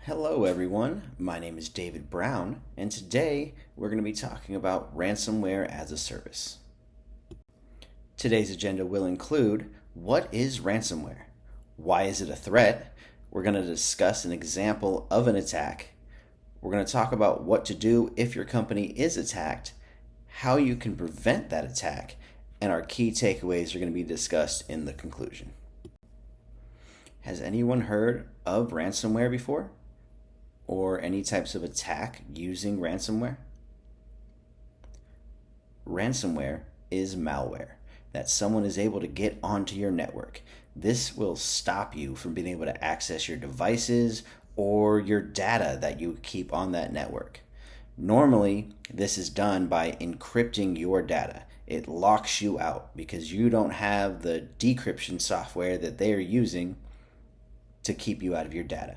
Hello, everyone. My name is David Brown, and today we're going to be talking about ransomware as a service. Today's agenda will include what is ransomware? Why is it a threat? We're going to discuss an example of an attack. We're going to talk about what to do if your company is attacked, how you can prevent that attack, and our key takeaways are going to be discussed in the conclusion. Has anyone heard of ransomware before? Or any types of attack using ransomware? Ransomware is malware that someone is able to get onto your network. This will stop you from being able to access your devices or your data that you keep on that network. Normally, this is done by encrypting your data. It locks you out because you don't have the decryption software that they are using to keep you out of your data.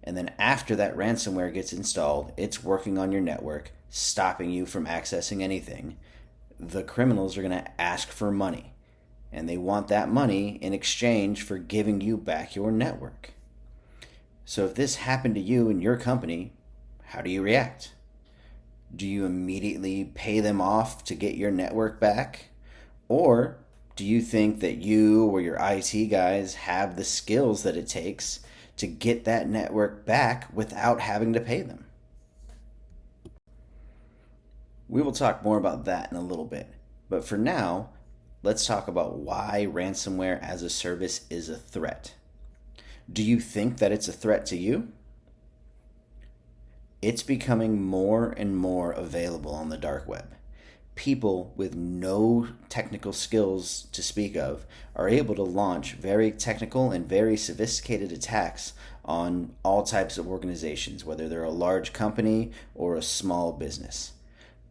And then after that ransomware gets installed, it's working on your network, stopping you from accessing anything. The criminals are going to ask for money, and they want that money in exchange for giving you back your network. So if this happened to you and your company, how do you react? Do you immediately pay them off to get your network back? Or do you think that you or your IT guys have the skills that it takes to get that network back without having to pay them? We will talk more about that in a little bit, but for now, let's talk about why ransomware as a service is a threat. Do you think that it's a threat to you? It's becoming more and more available on the dark web. People with no technical skills to speak of are able to launch very technical and very sophisticated attacks on all types of organizations, whether they're a large company or a small business.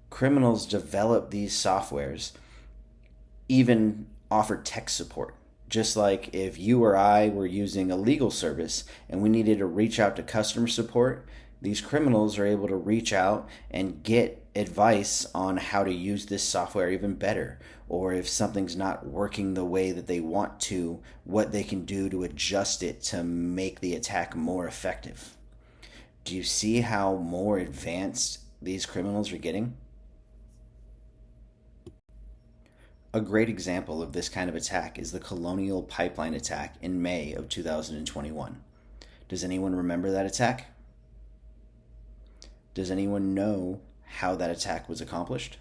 Criminals develop these softwares, even offer tech support. Just like if you or I were using a legal service and we needed to reach out to customer support, these criminals are able to reach out and get advice on how to use this software even better, or if something's not working the way that they want to, what they can do to adjust it to make the attack more effective. Do you see how more advanced these criminals are getting? A great example of this kind of attack is the Colonial Pipeline attack in May of 2021. Does anyone remember that attack? Does anyone know how that attack was accomplished?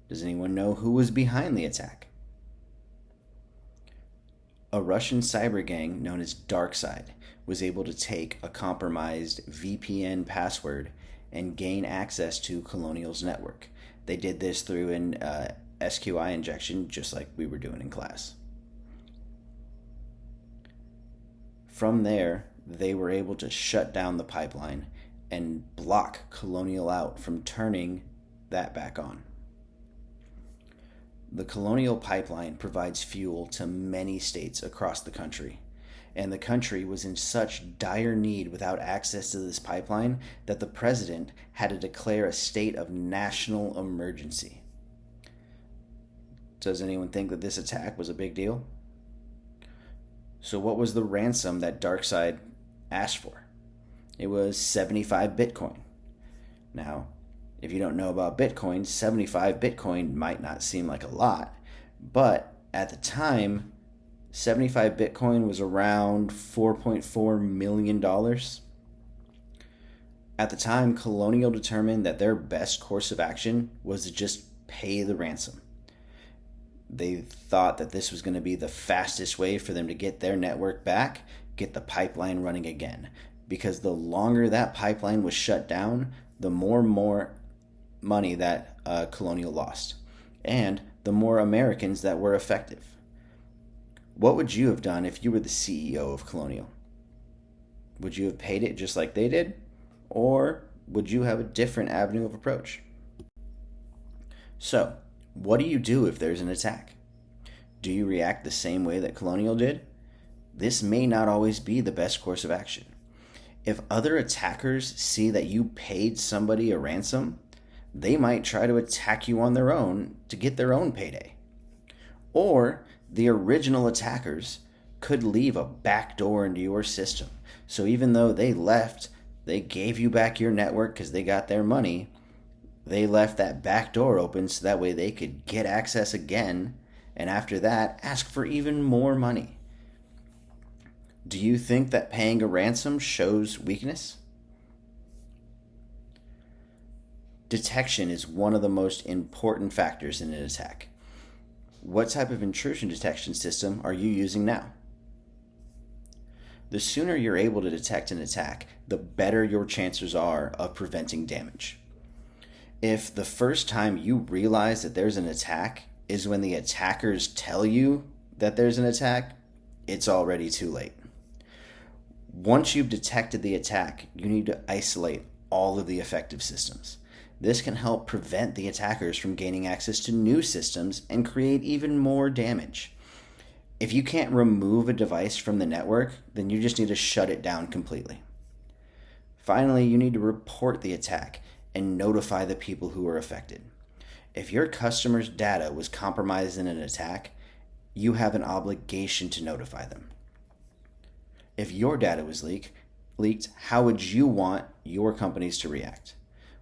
Does anyone know who was behind the attack? A Russian cyber gang known as DarkSide was able to take a compromised VPN password and gain access to Colonial's network. They did this through an SQI injection, just like we were doing in class. From there, they were able to shut down the pipeline and block Colonial out from turning that back on. The Colonial Pipeline provides fuel to many states across the country, and the country was in such dire need without access to this pipeline that the president had to declare a state of national emergency. Does anyone think that this attack was a big deal? So what was the ransom that DarkSide asked for? It was 75 Bitcoin. Now, if you don't know about Bitcoin, 75 Bitcoin might not seem like a lot, but at the time, 75 Bitcoin was around $4.4 million. At the time, Colonial determined that their best course of action was to just pay the ransom. They thought that this was going to be the fastest way for them to get their network back, get the pipeline running again. Because the longer that pipeline was shut down, the more money that Colonial lost, and the more Americans that were affected. What would you have done if you were the CEO of Colonial? Would you have paid it just like they did? Or would you have a different avenue of approach? So, what do you do if there's an attack? Do you react the same way that Colonial did? This may not always be the best course of action. If other attackers see that you paid somebody a ransom, they might try to attack you on their own to get their own payday. Or the original attackers could leave a backdoor into your system. So even though they left, they gave you back your network because they got their money, they left that back door open so that way they could get access again, and after that, ask for even more money. Do you think that paying a ransom shows weakness? Detection is one of the most important factors in an attack. What type of intrusion detection system are you using now? The sooner you're able to detect an attack, the better your chances are of preventing damage. If the first time you realize that there's an attack is when the attackers tell you that there's an attack, it's already too late. Once you've detected the attack, you need to isolate all of the affected systems. This can help prevent the attackers from gaining access to new systems and create even more damage. If you can't remove a device from the network, then you just need to shut it down completely. Finally, you need to report the attack and notify the people who are affected. If your customer's data was compromised in an attack, you have an obligation to notify them. If your data was leaked, how would you want your companies to react?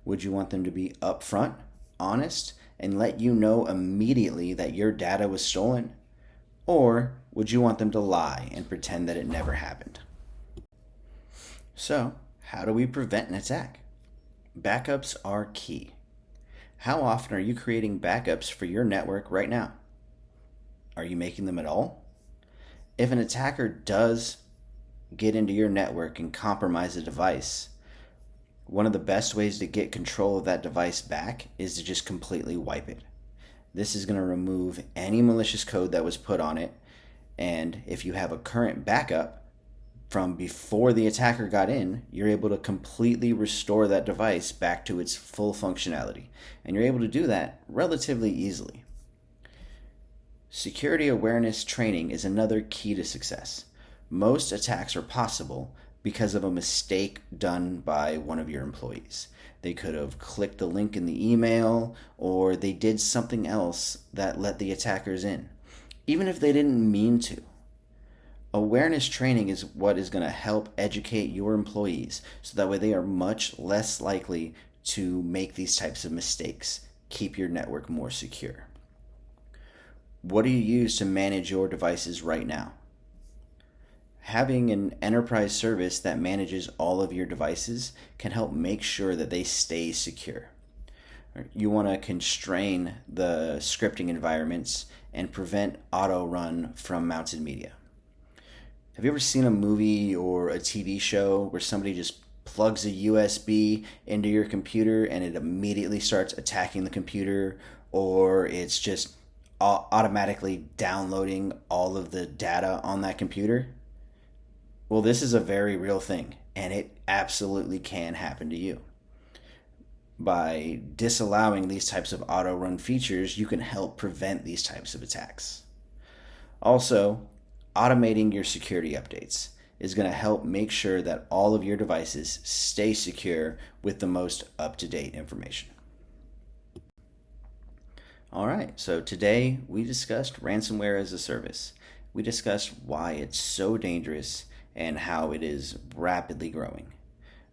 Would you want them to be upfront, honest, and let you know immediately that your data was stolen? Or would you want them to lie and pretend that it never happened? So, how do we prevent an attack? Backups are key. How often are you creating backups for your network right now? Are you making them at all? If an attacker does get into your network and compromise a device, one of the best ways to get control of that device back is to just completely wipe it. This is going to remove any malicious code that was put on it, and if you have a current backup from before the attacker got in, you're able to completely restore that device back to its full functionality, and you're able to do that relatively easily. Security awareness training is another key to success. Most attacks are possible because of a mistake done by one of your employees. They could have clicked the link in the email, or they did something else that let the attackers in, even if they didn't mean to. Awareness training is what is going to help educate your employees so that way they are much less likely to make these types of mistakes. Keep your network more secure. What do you use to manage your devices right now? Having an enterprise service that manages all of your devices can help make sure that they stay secure. You want to constrain the scripting environments and prevent auto run from mounted media. Have you ever seen a movie or a TV show where somebody just plugs a USB into your computer and it immediately starts attacking the computer, or it's just automatically downloading all of the data on that computer? Well, this is a very real thing, and it absolutely can happen to you. By disallowing these types of auto-run features, you can help prevent these types of attacks. Also, automating your security updates is going to help make sure that all of your devices stay secure with the most up-to-date information. All right, so today we discussed ransomware as a service. We discussed why it's so dangerous and how it is rapidly growing.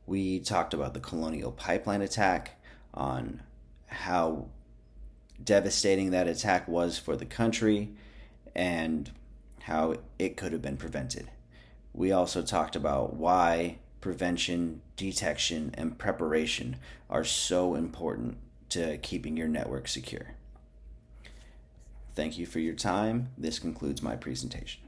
We talked about the Colonial Pipeline attack, on how devastating that attack was for the country and how it could have been prevented. We also talked about why prevention, detection, and preparation are so important to keeping your network secure. Thank you for your time. This concludes my presentation.